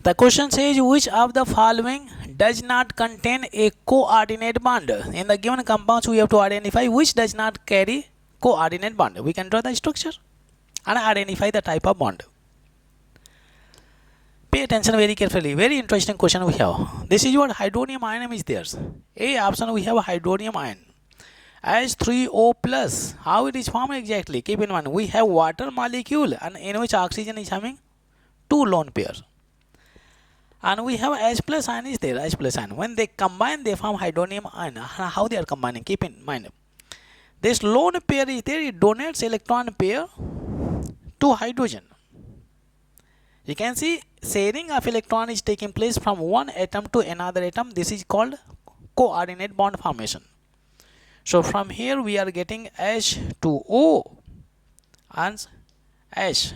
The question says which of the following does not contain a coordinate bond. In the given compounds we have to identify which does not carry coordinate bond. We can draw the structure and identify the type of bond. Pay attention very carefully. Very interesting question we have. This is what hydronium ion is there. A option we have hydronium ion. H3O plus. How it is formed exactly? Keep in mind we have water molecule and in which oxygen is having two lone pairs. And we have H plus ion is there, H plus ion. When they combine, they form hydronium ion. How they are combining? Keep in mind. This lone pair is there, it donates electron pair to hydrogen. You can see sharing of electron is taking place from one atom to another atom. This is called coordinate bond formation. So from here we are getting H2O and H.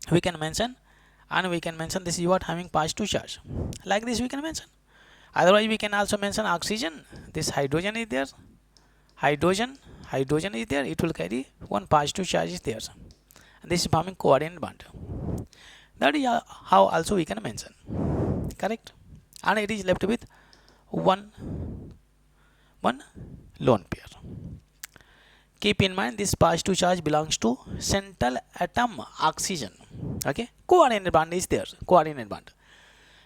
We can mention. And we can mention this is what having positive charge. Like this we can mention. Otherwise we can also mention oxygen. This hydrogen is there. Hydrogen is there. It will carry one positive charge is there. And this is forming coordinate bond. That is how also we can mention. Correct? And it is left with one lone pair. Keep in mind this positive charge belongs to central atom oxygen. Okay, coordinate bond is there. Coordinate bond.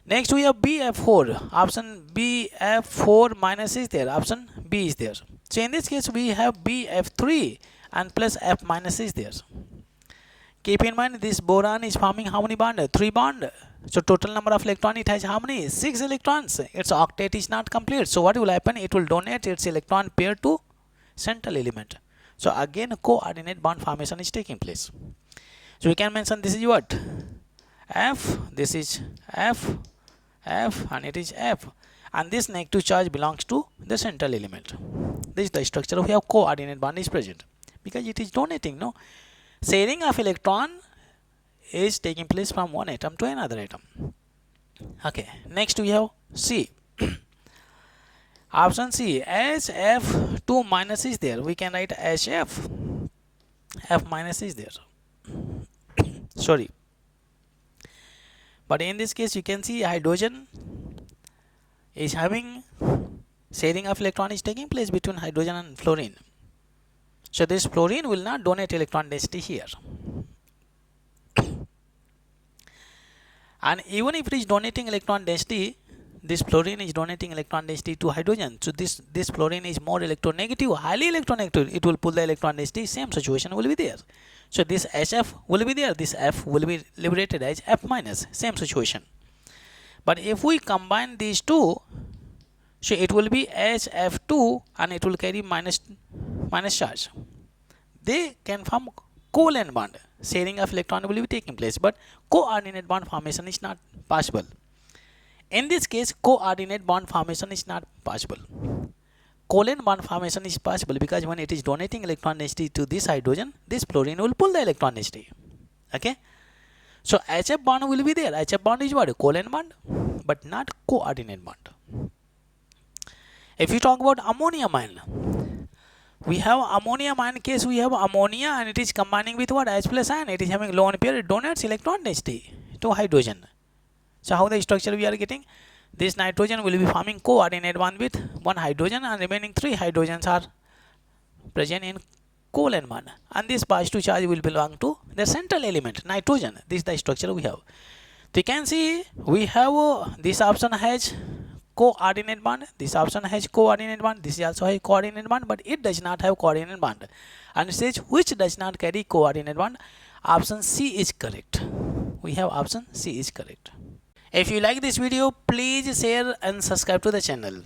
Next we have BF4. Option BF4 minus is there. Option B is there. So in this case we have BF3 and plus F minus is there. Keep in mind this boron is forming how many bond? 3 bond. So total number of electron it has how many? 6 electrons. Its octet is not complete. So what will happen? It will donate its electron pair to central element. So again coordinate bond formation is taking place. So we can mention this is what? F, this is F, and it is F. And this negative charge belongs to the central element. This is the structure we have coordinate bond is present. Because it is donating, no? Sharing of electron is taking place from one atom to another atom. Okay, next we have C. Option C, HF2 minus is there. We can write HF. F minus is there. Sorry. But in this case you can see hydrogen is having sharing of electron is taking place between hydrogen and fluorine. So this fluorine will not donate electron density here. And even if it is donating electron density, this fluorine is donating electron density to hydrogen. So this fluorine is more electronegative, highly electronegative. It will pull the electron density. Same situation will be there. So this HF will be there. This F will be liberated as F minus. Same situation. But if we combine these two, so it will be HF2 and it will carry minus charge. They can form covalent bond. Sharing of electron will be taking place, but coordinate bond formation is not possible. In this case, coordinate bond formation is not possible. Covalent bond formation is possible because when it is donating electron density to this hydrogen, this fluorine will pull the electron density. Okay. So HF bond will be there. HF bond is what? Covalent bond, but not coordinate bond. If you talk about ammonium ion, we have ammonium ion case. We have ammonia and it is combining with what? H plus ion. It is having lone pair. It donates electron density to hydrogen. So how the structure we are getting? This nitrogen will be forming coordinate bond with one hydrogen and remaining 3 hydrogens are present in covalent bond. And this positive charge will belong to the central element, nitrogen. This is the structure we have. So you can see we have this option has coordinate bond, this option has coordinate bond, this also has coordinate bond, but it does not have coordinate bond. And it says which does not carry coordinate bond. Option C is correct. We have option C is correct. If you like this video, please share and subscribe to the channel.